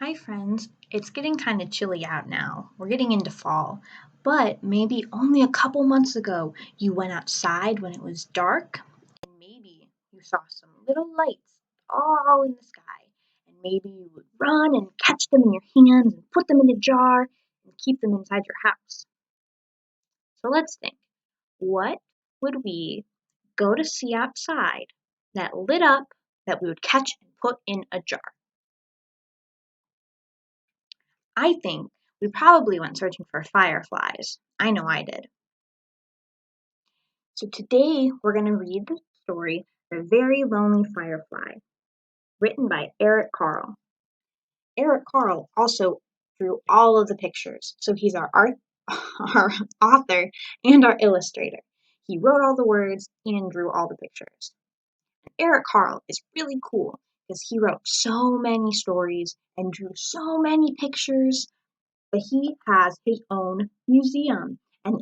Hi friends, it's getting kind of chilly out now. We're getting into fall, but maybe only a couple months ago you went outside when it was dark and maybe you saw some little lights all in the sky and maybe you would run and catch them in your hands and put them in a jar and keep them inside your house. So let's think, what would we go to see outside that lit up that we would catch and put in a jar? I think we probably went searching for fireflies. I know I did. So today we're going to read the story The Very Lonely Firefly, written by Carle. Carle also drew all of the pictures, so he's our author and our illustrator. He wrote all the words and drew all the pictures. Carle is really cool because he wrote so many stories and drew so many pictures. But he has his own museum, and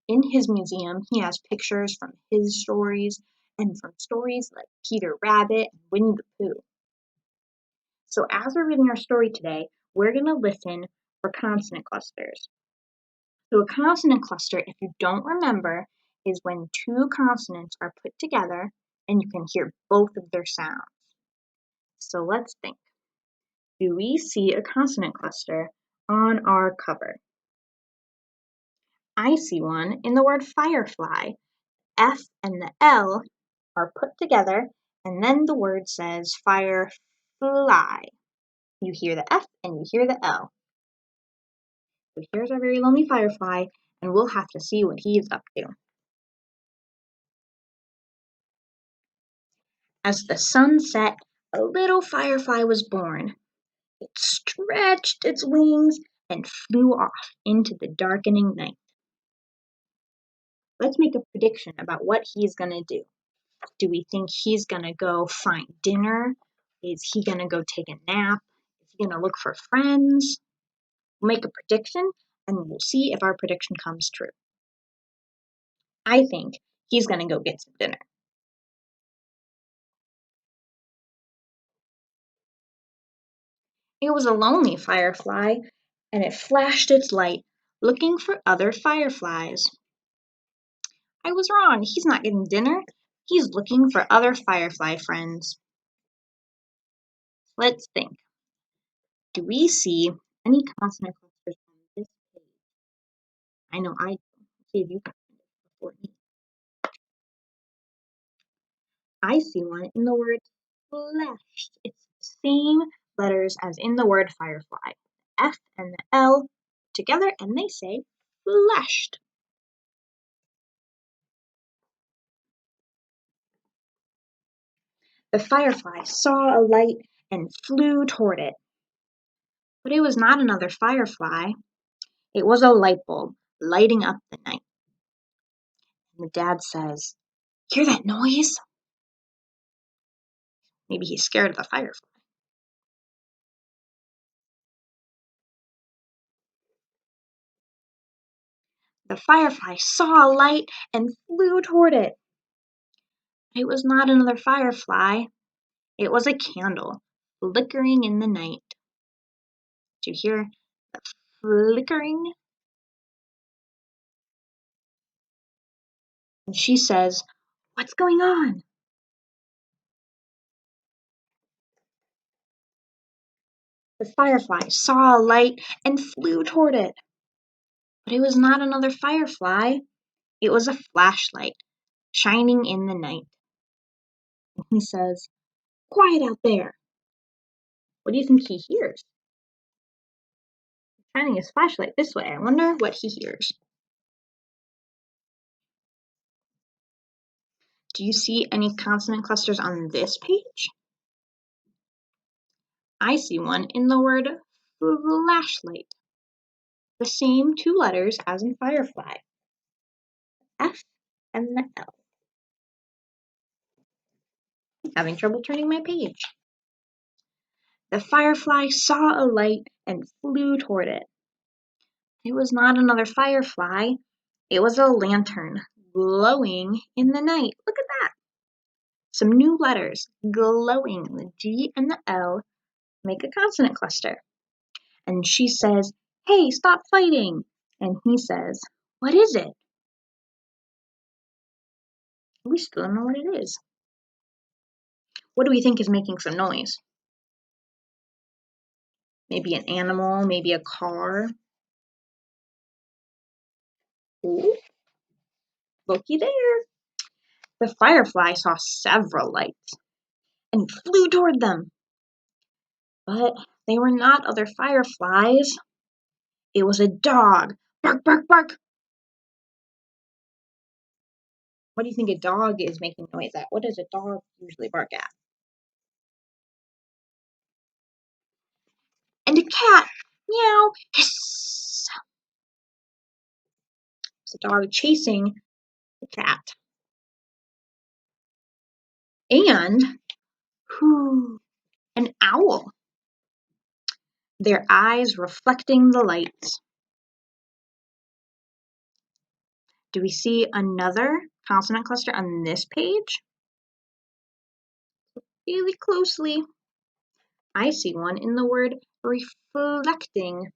in his museum he has pictures from his stories and from stories like Peter Rabbit and Winnie the Pooh. So as we're reading our story today, we're going to listen for consonant clusters. So a consonant cluster, if you don't remember, is when two consonants are put together and you can hear both of their sounds. So let's think. Do we see a consonant cluster on our cover? I see one in the word firefly. F and the L are put together, and then the word says firefly. You hear the F and you hear the L. So here's our very lonely firefly, and we'll have to see what he is up to. As the sun set, a little firefly was born. It stretched its wings and flew off into the darkening night. Let's make a prediction about what he's going to do. Do we think he's going to go find dinner? Is he going to go take a nap? Is he going to look for friends? We'll make a prediction and we'll see if our prediction comes true. I think he's going to go get some dinner. It was a lonely firefly, and it flashed its light, looking for other fireflies. I was wrong. He's not getting dinner. He's looking for other firefly friends. Let's think. Do we see any consonant clusters on this page? I know I do. See if you can find it before me. I see one in the word flashed. It's the same letters as in the word firefly. The F and the L together, and they say flashed. The firefly saw a light and flew toward it. But it was not another firefly. It was a light bulb lighting up the night. And the dad says, "Hear that noise?" Maybe he's scared of the firefly. The firefly saw a light and flew toward it. It was not another firefly. It was a candle flickering in the night. Do you hear the flickering? And she says, "What's going on?" The firefly saw a light and flew toward it. But it was not another firefly. It was a flashlight shining in the night. And he says, "Quiet out there." What do you think he hears? Shining his flashlight this way. I wonder what he hears. Do you see any consonant clusters on this page? I see one in the word flashlight. The same two letters as in firefly. F and the L. I'm having trouble turning my page. The firefly saw a light and flew toward it. It was not another firefly. It was a lantern glowing in the night. Look at that. Some new letters glowing. The G and the L make a consonant cluster. And she says, "Hey, stop fighting." And he says, "What is it?" We still don't know what it is. What do we think is making some noise? Maybe an animal, maybe a car. Ooh, looky there. The firefly saw several lights and flew toward them. But they were not other fireflies. It was a dog. Bark, bark, bark. What do you think a dog is making noise at? What does a dog usually bark at? And a cat. Meow. Hiss. It's a dog chasing the cat. And an owl. Their eyes reflecting the lights. Do we see another consonant cluster on this page? Really closely. I see one in the word reflecting.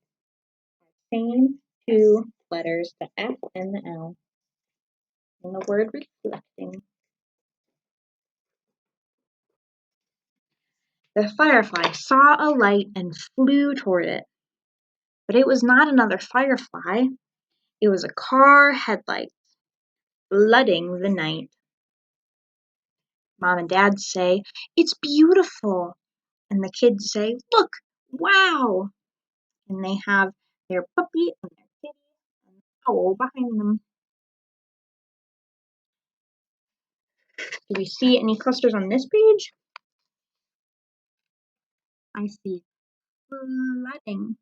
Same two letters, the F and the L, in the word reflecting. The firefly saw a light and flew toward it. But it was not another firefly. It was a car headlight, flooding the night. Mom and Dad say, "It's beautiful." And the kids say, "Look, wow." And they have their puppy and their kitty and the owl behind them. Do we see any clusters on this page? I see flooding.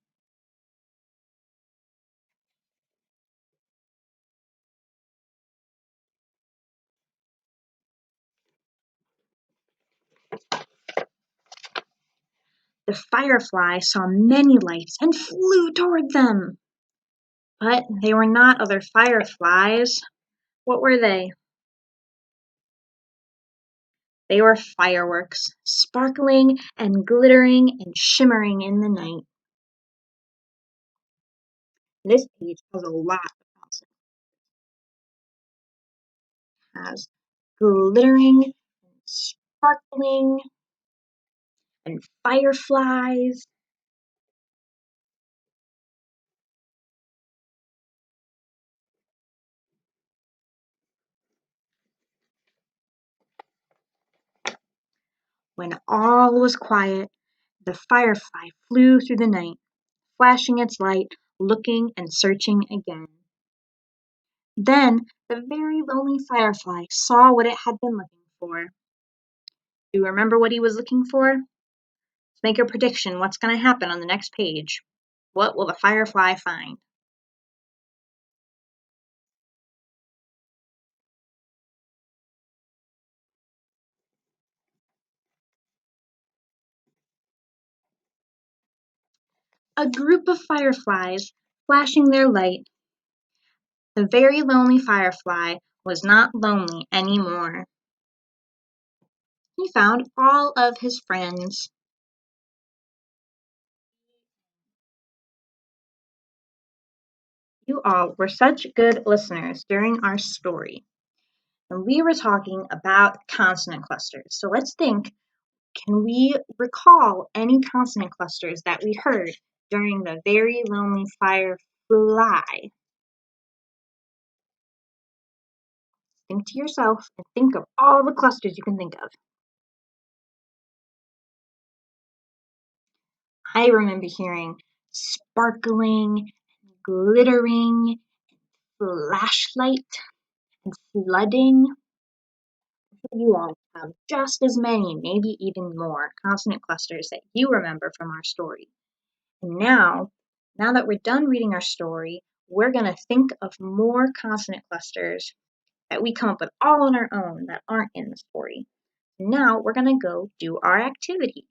The firefly saw many lights and flew toward them. But they were not other fireflies. What were they? They were fireworks, sparkling and glittering and shimmering in the night. This page has a lot of consonants. It has glittering and sparkling and fireflies. When all was quiet, the firefly flew through the night, flashing its light, looking and searching again. Then the very lonely firefly saw what it had been looking for. Do you remember what he was looking for? Let's make a prediction. What's going to happen on the next page? What will the firefly find? A group of fireflies flashing their light. The very lonely firefly was not lonely anymore. He found all of his friends. You all were such good listeners during our story. And we were talking about consonant clusters. So let's think, can we recall any consonant clusters that we heard during the very lonely firefly? Think to yourself and think of all the clusters you can think of. I remember hearing sparkling, glittering, flashlight, and flooding. You all have just as many, maybe even more, consonant clusters that you remember from our story. And now that we're done reading our story, we're going to think of more consonant clusters that we come up with all on our own that aren't in the story. Now we're going to go do our activity.